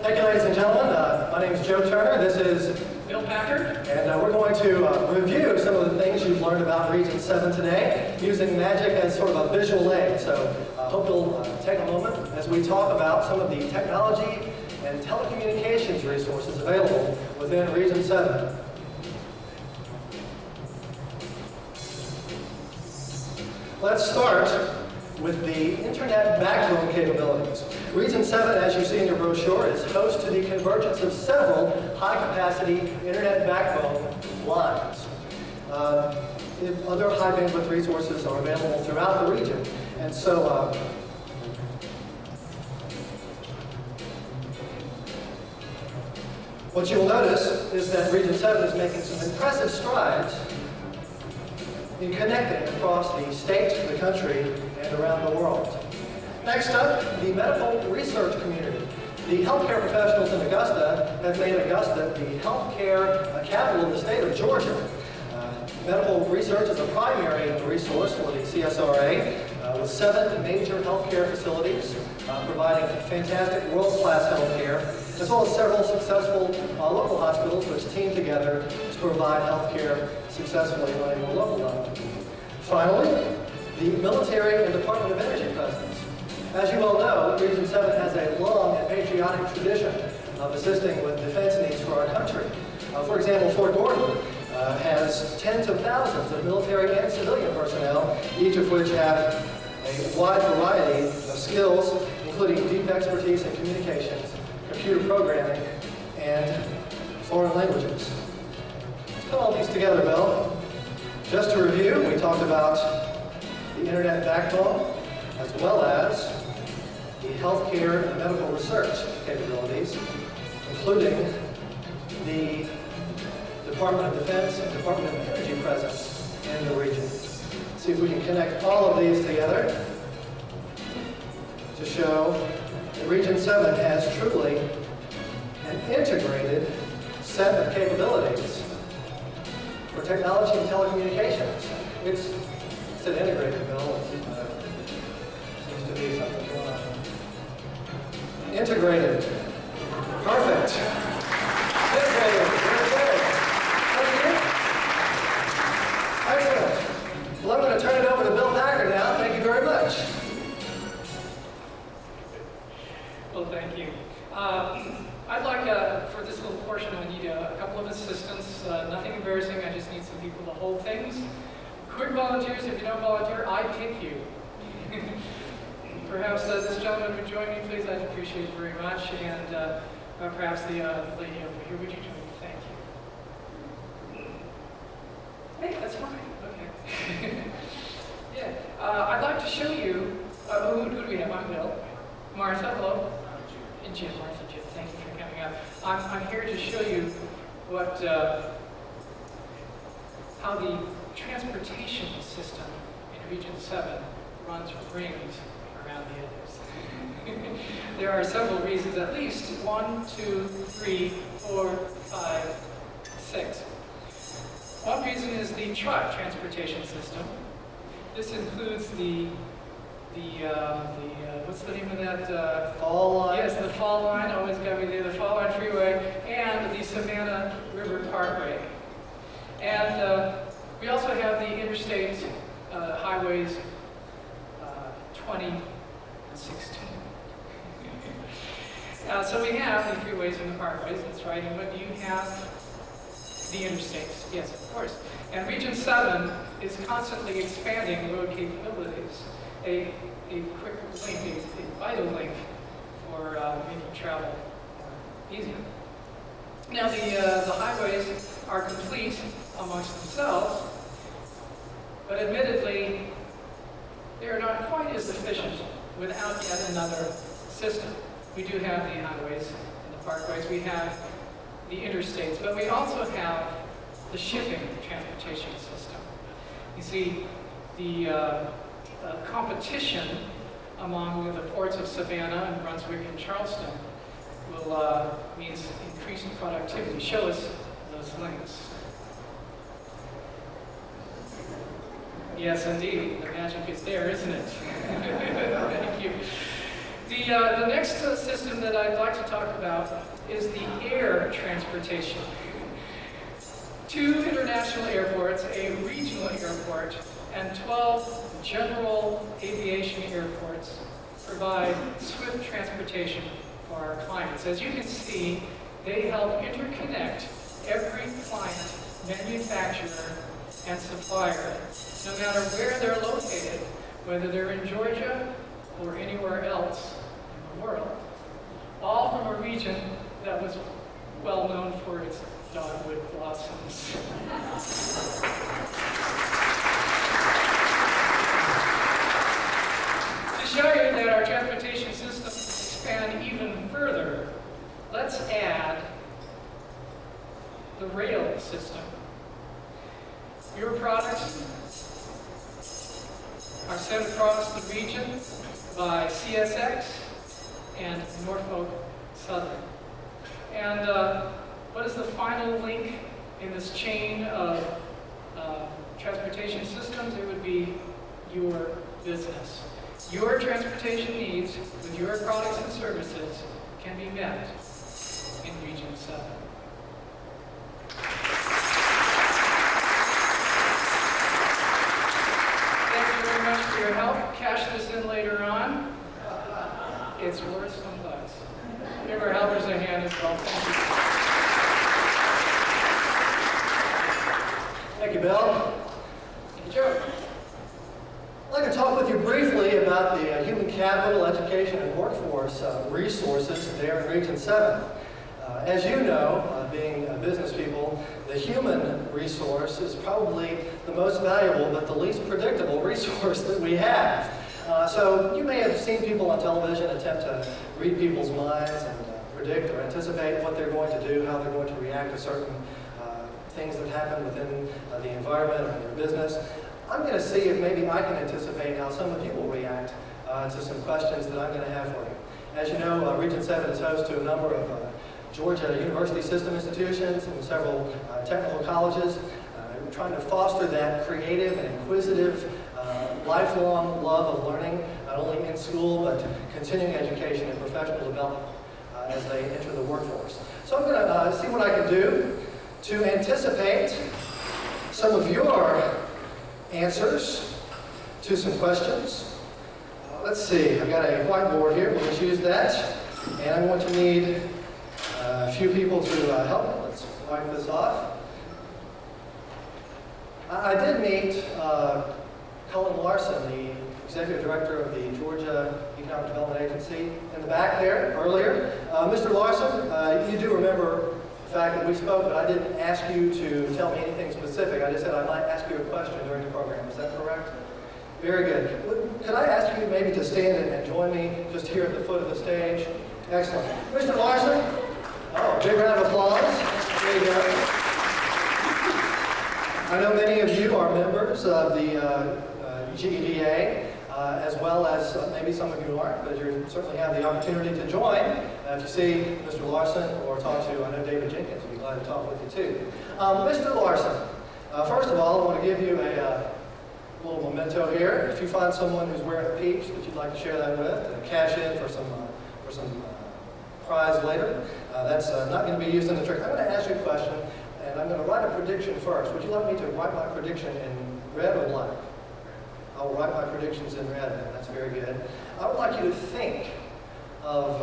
Thank you, ladies and gentlemen. My name is Joe Turner. This is Bill Packard. And we're going to review some of the things you've learned about Region 7 today, using magic as sort of a visual aid. So I hope you'll take a moment as we talk about some of the technology and telecommunications resources available within Region 7. Let's start with the internet backbone capabilities. Region 7, as you see in your brochure, is host to the convergence of several high-capacity internet backbone lines. Other high bandwidth resources are available throughout the region. And so what you'll notice is that Region 7 is making some impressive strides in connecting across the state, the country, and around the world. Next up, the medical research community. The healthcare professionals in Augusta have made Augusta the healthcare capital of the state of Georgia. Medical research is a primary resource for the CSRA, with 7 major healthcare facilities providing fantastic world-class healthcare, as well as several successful local hospitals which team together to provide healthcare successfully on a more local level. Finally, the military and Department of Energy presence. As you all know, Region 7 has a long and patriotic tradition of assisting with defense needs for our country. For example, Fort Gordon has tens of thousands of military and civilian personnel, each of which have a wide variety of skills, including deep expertise in communications, computer programming, and foreign languages. Let's put all these together, Bill. Just to review, we talked about the internet backbone, as well as the healthcare and medical research capabilities, including the Department of Defense and Department of Energy presence in the region. See if we can connect all of these together to show that Region 7 has truly an integrated set of capabilities for technology and telecommunications. It's an integrated bill. Seems to be something going on. Integrated. Perfect. Integrated. Very good. Thank you. Excellent. Well, I'm going to turn it over to Bill Packard now. Thank you very much. Well, thank you. I'd like, for this little portion, I need a couple of assistants. Nothing embarrassing, I just need some people to hold things. Quick volunteers, if you don't volunteer, I pick you. Perhaps this gentleman would join me, please. I'd appreciate it very much. And perhaps the lady over here, would you join me? Thank you. Hey, that's fine. Okay. Yeah. I'd like to show you, who do we have? I'm Bill. Martha, hello. And Jim, Martha, Jim, thank you for coming up. I'm here to show you what, how the transportation system in Region 7 runs rings around the edges. There are several reasons, at least 1, 2, 3, 4, 5, 6. One reason is the truck transportation system. This includes the what's the name of that? Fall line. Yes, the Fall Line, always got me there, the Fall Line Freeway, and the Savannah River Parkway. And we also have the interstate highways 20 and 16. So we have the freeways and the parkways, that's right, and what do you have? The interstates, yes, of course. And Region 7 is constantly expanding road capabilities. A quick link, a vital link for making travel easier. Now the highways are complete amongst themselves, but admittedly they are not quite as efficient without yet another system. We do have the highways and the parkways, we have the interstates, but we also have the shipping transportation system. You see, the competition among the ports of Savannah and Brunswick and Charleston will means increased productivity. Show us those links. Yes, indeed. The magic is there, isn't it? Thank you. The next system that I'd like to talk about is the air transportation. 2 international airports, a regional airport, and 12 general aviation airports provide swift transportation for our clients. As you can see, they help interconnect every client, manufacturer, and supplier, no matter where they're located, whether they're in Georgia or anywhere else in the world, all from a region that was well known for its dogwood blossoms. To show you that our transportation systems expand even further, let's add the rail system. Your products are sent across the region by CSX and Norfolk Southern. And what is the final link in this chain of transportation systems? It would be your business. Your transportation needs with your products and services can be met in Region 7. For your help. Cash this in later on. It's worth some bucks. Give our helpers a hand as well. Thank you, Bill. Thank you, Joe. I'd like to talk with you briefly about the human capital, education, and workforce resources there in Region 7. As you know, being business people, the human resource is probably the most valuable but the least predictable resource that we have. So you may have seen people on television attempt to read people's minds and predict or anticipate what they're going to do, how they're going to react to certain things that happen within the environment or their business. I'm going to see if maybe I can anticipate how some of you will react to some questions that I'm going to have for you. As you know, Region 7 is host to a number of Georgia University System institutions and several technical colleges. We're trying to foster that creative and inquisitive, lifelong love of learning, not only in school, but continuing education and professional development as they enter the workforce. So I'm going to see what I can do to anticipate some of your answers to some questions. Let's see, I've got a whiteboard here. We'll just use that. And I'm going to need a few people to help me. Let's wipe this off. I did meet Cullen Larson, the Executive Director of the Georgia Economic Development Agency, in the back there earlier. Mr. Larson, you do remember the fact that we spoke, but I didn't ask you to tell me anything specific. I just said I might ask you a question during the program. Is that correct? Very good. Could I ask you maybe to stand and join me just here at the foot of the stage? Excellent. Mr. Larson? Oh, big round of applause. There you go. I know many of you are members of the GEDA, as well as maybe some of you aren't, but you certainly have the opportunity to join. If you see Mr. Larson or talk to, I know David Jenkins would be glad to talk with you too. Mr. Larson, first of all, I want to give you a little memento here. If you find someone who's wearing a peach that you'd like to share that with, cash in for some prize later. That's not going to be used in the trick. I'm going to ask you a question, and I'm going to write a prediction first. Would you like me to write my prediction in red or black? I'll write my predictions in red. That's very good. I would like you to think of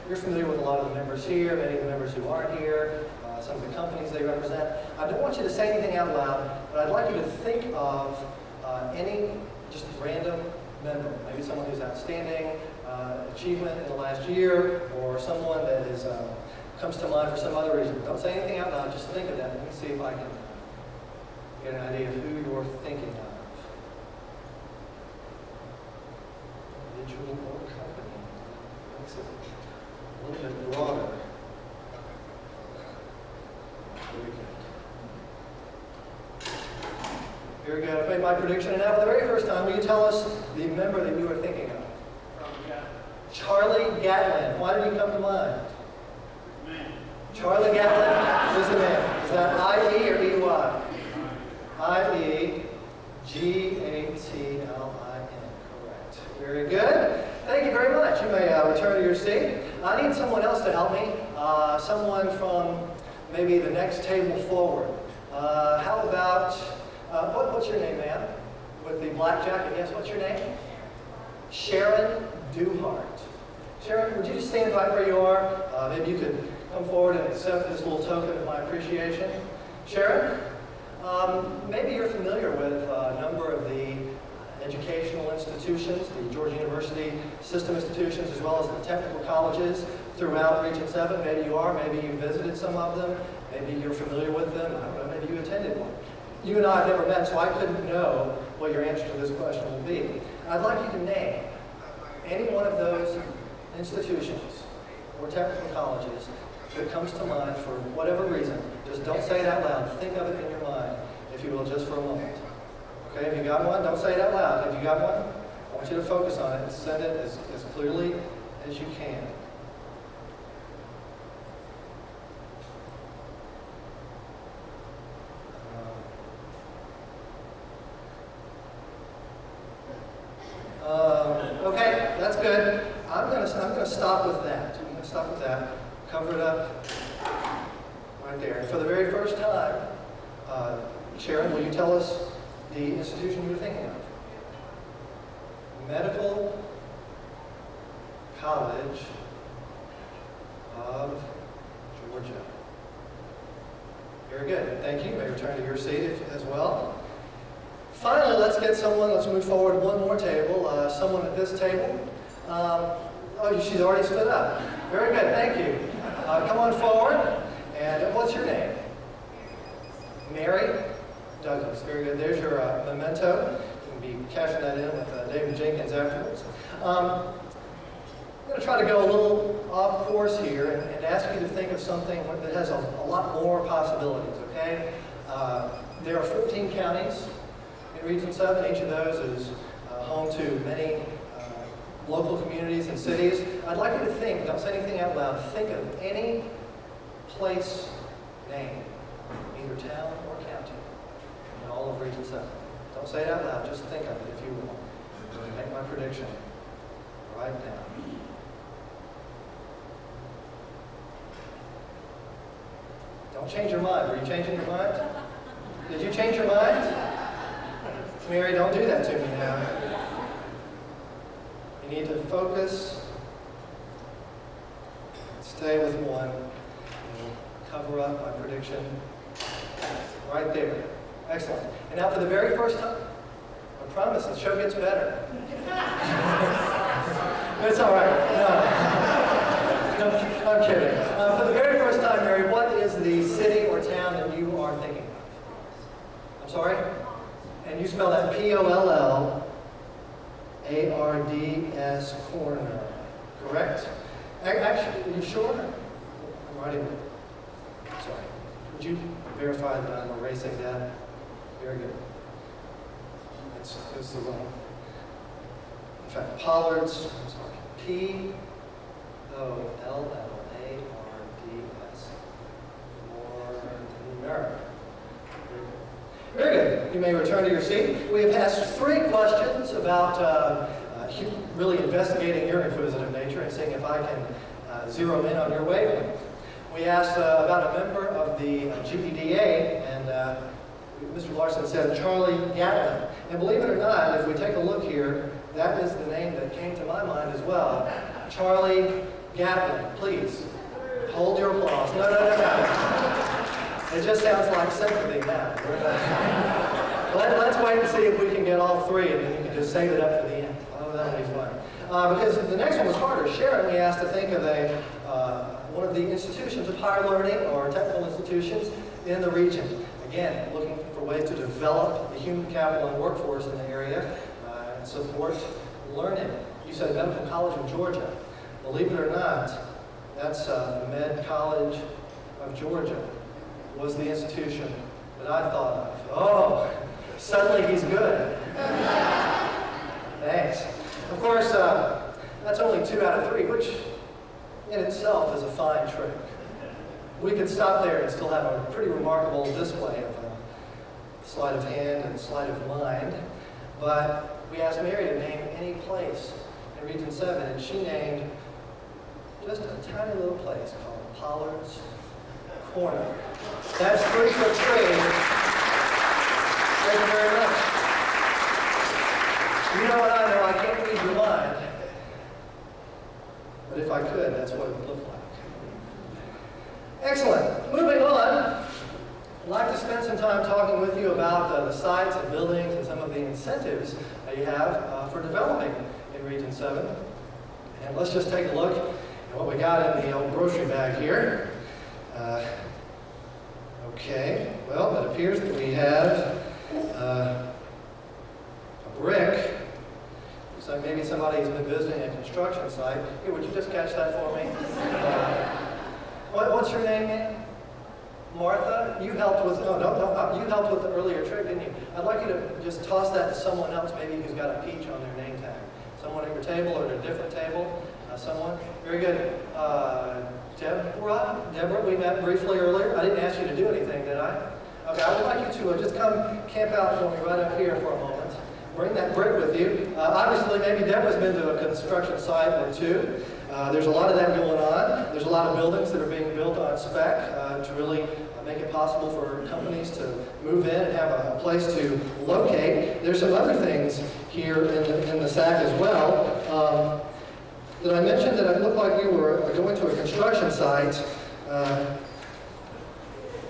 you're familiar with a lot of the members here, many of the members who aren't here, some of the companies they represent. I don't want you to say anything out loud, but I'd like you to think of any just random member, maybe someone who's outstanding achievement in the last year, or someone that is comes to mind for some other reason. Don't say anything out loud, just think of that. Let me see if I can get an idea of who you're thinking of. Individual or company. Makes it a little bit broader. Very good. Very good. I've made my prediction, and now for the very first time, will you tell us the member that you are thinking of? Charlie Gatlin. Why did he come to mind? Man. Charlie Gatlin is the man. Is that I-E or E-Y? I-E-G-A-T-L-I-N. Correct. Very good. Thank you very much. You I need someone else to help me. Someone from maybe the next table forward. How about, what's your name, ma'am? With the black jacket, yes, what's your name? Sharon Duhart. Sharon, would you just stand right where you are? Maybe you could come forward and accept this little token of my appreciation. Sharon, maybe you're familiar with a number of the educational institutions, the Georgia University system institutions, as well as the technical colleges throughout Region 7. Maybe you are, maybe you visited some of them, maybe you're familiar with them, I don't know, maybe you attended one. You and I have never met, so I couldn't know what your answer to this question will be. I'd like you to name any one of those institutions or technical colleges that comes to mind for whatever reason. Just don't say it out loud. Think of it in your mind, if you will, just for a moment. Okay, have you got one? Don't say it out loud. Have you got one? I want you to focus on it and send it as clearly as you can. Okay, that's good. I'm gonna stop with that. I'm gonna stop with that. Cover it up right there. And for the very first time, Sharon, will you tell us the institution you were thinking of? Medical College of Georgia. Very good. Thank you. You may return to your seat as well. Finally, let's move forward one more table. Someone at this table. Oh, she's already stood up. Very good, thank you. Come on forward. And what's your name? Mary Douglas. Very good. There's your memento. You can be cashing that in with David Jenkins afterwards. I'm going to try to go a little off course here and ask you to think of something that has a lot more possibilities, okay? There are 14 counties in Region 7. Each of those is home to many local communities and cities. I'd like you to think, don't say anything out loud, think of any place name, either town or county, in all of Region 7. Don't say it out loud, just think of it if you will. I'm going to make my prediction right now. Don't change your mind. Were you changing your mind? Did you change your mind? Mary, don't do that to me now. You need to focus. Stay with one. And cover up my prediction right there. Excellent. And now for the very first time, I promise the show gets better. It's all right. No, I'm kidding. For the very first time, Mary, what is the city or town that you are thinking of? I'm sorry? And you spell that Pollards, corner. Correct? Actually, are you sure? I'm writing it. Sorry. Would you verify that I'm erasing that? Very good. It's the wrong. In fact, Pollards, I'm sorry. Pollards. Corner. Very good. You may return to your seat. We have asked 3 questions about really investigating your inquisitive nature and seeing if I can zero in on your wavelength. We asked about a member of the GPDA, and Mr. Larson said Charlie Gatlin. And believe it or not, if we take a look here, that is the name that came to my mind as well. Charlie Gatlin. Please, hold your applause. No. It just sounds like sympathy now. Let's wait and see if we can get all 3, and then you can just save it up for the end. Oh, that'll be fun. Because the next one was harder. Sharon, we asked to think of one of the institutions of higher learning or technical institutions in the region. Again, looking for ways to develop the human capital and workforce in the area and support learning. You said Medical College of Georgia. Believe it or not, that's Med College of Georgia was the institution that I thought of. Oh, suddenly he's good. Thanks. Of course, that's only 2 out of 3, which in itself is a fine trick. We could stop there and still have a pretty remarkable display of sleight of hand and sleight of mind. But we asked Mary to name any place in Region 7, and she named just a tiny little place called Pollard's Corner. That's 3 foot 3. Thank you very much. You know what I know? I can't read your mind. But if I could, that's what it would look like. Excellent. Moving on, I'd like to spend some time talking with you about the sites and buildings and some of the incentives that you have for developing in Region 7. And let's just take a look at what we got in the old grocery bag here. Okay, well, it appears that we have a brick. So maybe somebody's been visiting a construction site. Here, would you just catch that for me? What's your name, ma'am? Martha? You helped with, you helped with the earlier trick, didn't you? I'd like you to just toss that to someone else, maybe who's got a peach on their name tag. Someone at your table or at a different table. Someone? Very good. Deborah, we met briefly earlier. I didn't ask you to do anything, did I? Okay, I would like you to just come camp out for me right up here for a moment. Bring that brick with you. Obviously, maybe Deborah's been to a construction site or two. There's a lot of that going on. There's a lot of buildings that are being built on spec to really make it possible for companies to move in and have a place to locate. There's some other things here in the SAC as well. Did I mention that it looked like you were going to a construction site?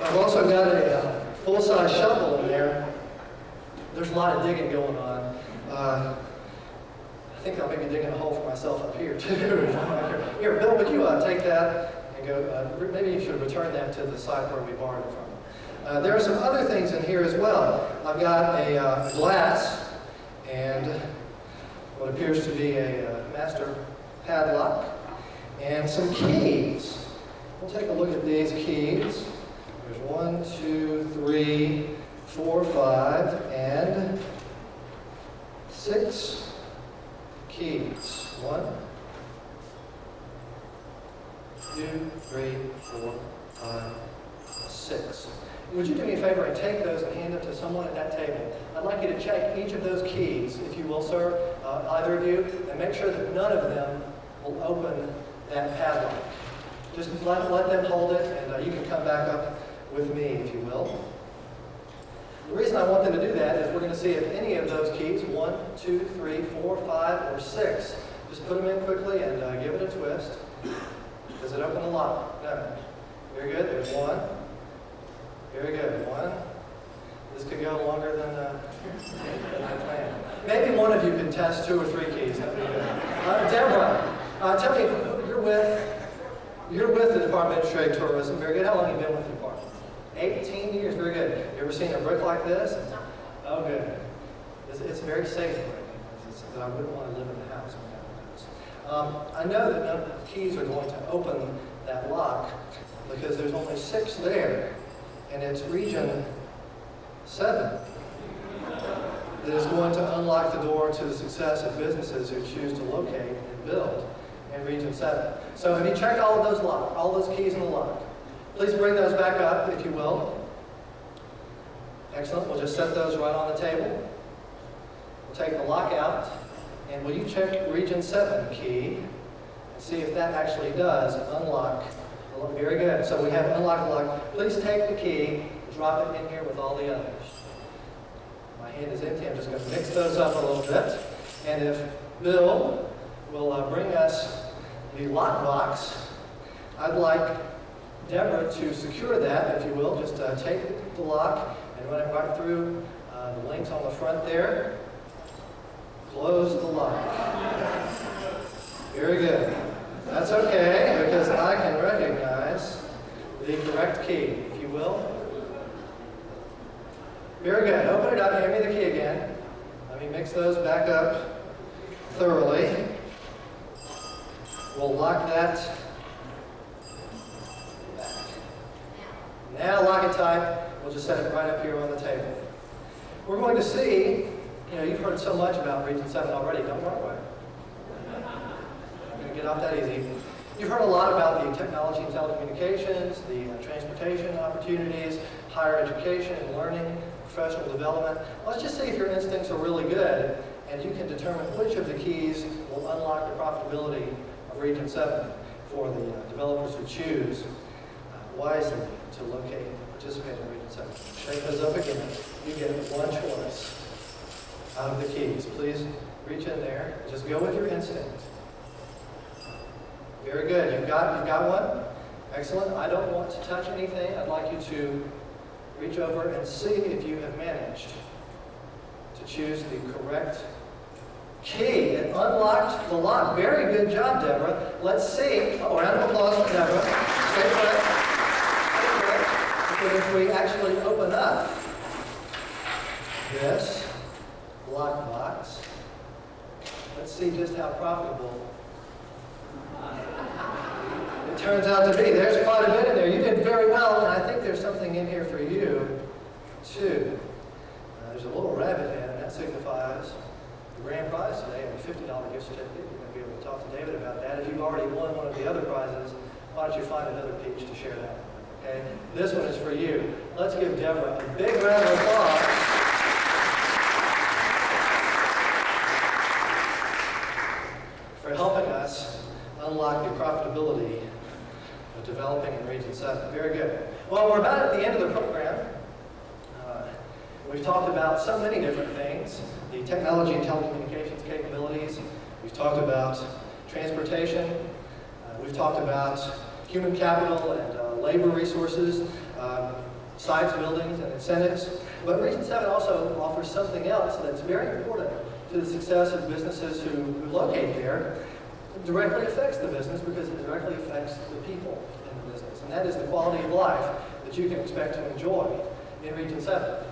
I've also got a full-size shovel in there. There's a lot of digging going on. I think I'll maybe digging a hole for myself up here too. Here, Bill, would you take that and go, maybe you should return that to the site where we borrowed it from. There are some other things in here as well. I've got a glass and what appears to be a master padlock and some keys. We'll take a look at these keys. There's 1, 2, 3, 4, 5, and 6 keys. 1, 2, 3, 4, 5, 6. Would you do me a favor and take those and hand them to someone at that table? I'd like you to check each of those keys, if you will, sir, either of you, and make sure that none of them will open that padlock. Just let them hold it, and you can come back up with me, if you will. The reason I want them to do that is we're going to see if any of those keys, 1, 2, 3, 4, 5, or 6, just put them in quickly and give it a twist. Does it open the lock? No. Very good. There's 1. Very good. 1. This could go longer than I planned. Maybe one of you can test 2 or 3 keys. That'd be good. Deborah, tell me, you're with the Department of Trade and Tourism. Very good. How long have you been with the department? 18 years. Very good. You ever seen a brick like this? Oh, good. It's very safe brick. But I wouldn't want to live in the house when that happens. I know that none of the keys are going to open that lock because there's only 6 there, and it's Region 7 that is going to unlock the door to the success of businesses who choose to locate and build in Region 7. So have you checked all of those keys in the lock? Please bring those back up, if you will. Excellent. We'll just set those right on the table. We'll take the lock out, and will you check Region 7 key and see if that actually does unlock. Very good. So we have unlocked the lock. Please take the key, drop it in here with all the others. My hand is empty. I'm just going to mix those up a little bit. And if Bill will bring us the lock box, I'd like Deborah to secure that, if you will. Just take the lock and run it right through the links on the front there. Close the lock. Very good. That's okay, because I can recognize the correct key, if you will. Very good. Open it up. Hand me the key again. Let me mix those back up thoroughly. We'll lock that back. Now lock it tight. We'll just set it right up here on the table. We're going to see, you've heard so much about Region 7 already. Don't run away. Get off that easy. You've heard a lot about the technology and telecommunications, the transportation opportunities, higher education and learning, professional development. Let's just see if your instincts are really good and you can determine which of the keys will unlock the profitability of Region 7. for the developers who choose wisely to locate and participate in Region 7. Shake those up again. You get one choice out of the keys. Please reach in there. Just go with your instinct. Very good. You've got one? Excellent. I don't want to touch anything. I'd like you to reach over and see if you have managed to choose the correct key. It unlocked the lock. Very good job, Deborah. Let's see. Oh, round of applause for Deborah. Stay put. Stay put. Because if we actually open up this lock box, let's see just how profitable it turns out to be. There's quite a bit in there. You did very well, and I think there's something in here for you, too. There's a little rabbit head, and that signifies the grand prize today, a $50 gift certificate. You're going to be able to talk to David about that. If you've already won one of the other prizes, why don't you find another peach to share that with, okay? This one is for you. Let's give Deborah a big round of applause. For helping us unlock the profitability of developing in Region 7. Very good. Well, we're about at the end of the program. We've talked about so many different things. The technology and telecommunications capabilities. We've talked about transportation. We've talked about human capital and labor resources, sites, buildings, and incentives. But Region 7 also offers something else that's very important to the success of businesses who locate there. It directly affects the business because it directly affects the people in the business. And that is the quality of life that you can expect to enjoy in Region 7.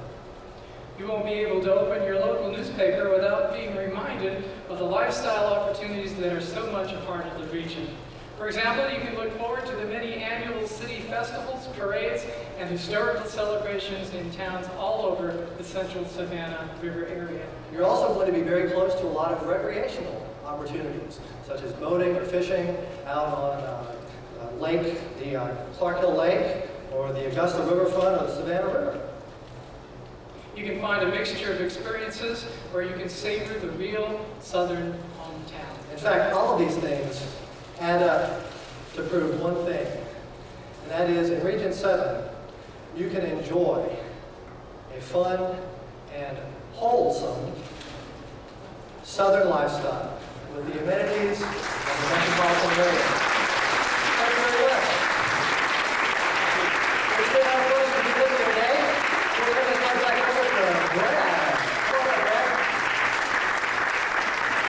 You won't be able to open your local newspaper without being reminded of the lifestyle opportunities that are so much a part of the region. For example, you can look forward to the many annual city festivals, parades, and historical celebrations in towns all over the central Savannah River area. You're also going to be very close to a lot of recreational opportunities, such as boating or fishing out on the Clark Hill Lake, or the Augusta Riverfront, or the Savannah River. You can find a mixture of experiences where you can savor the real southern hometown. In fact, all of these things add up to prove one thing, and that is in Region 7, you can enjoy a fun and wholesome southern lifestyle with the amenities of the metropolitan area.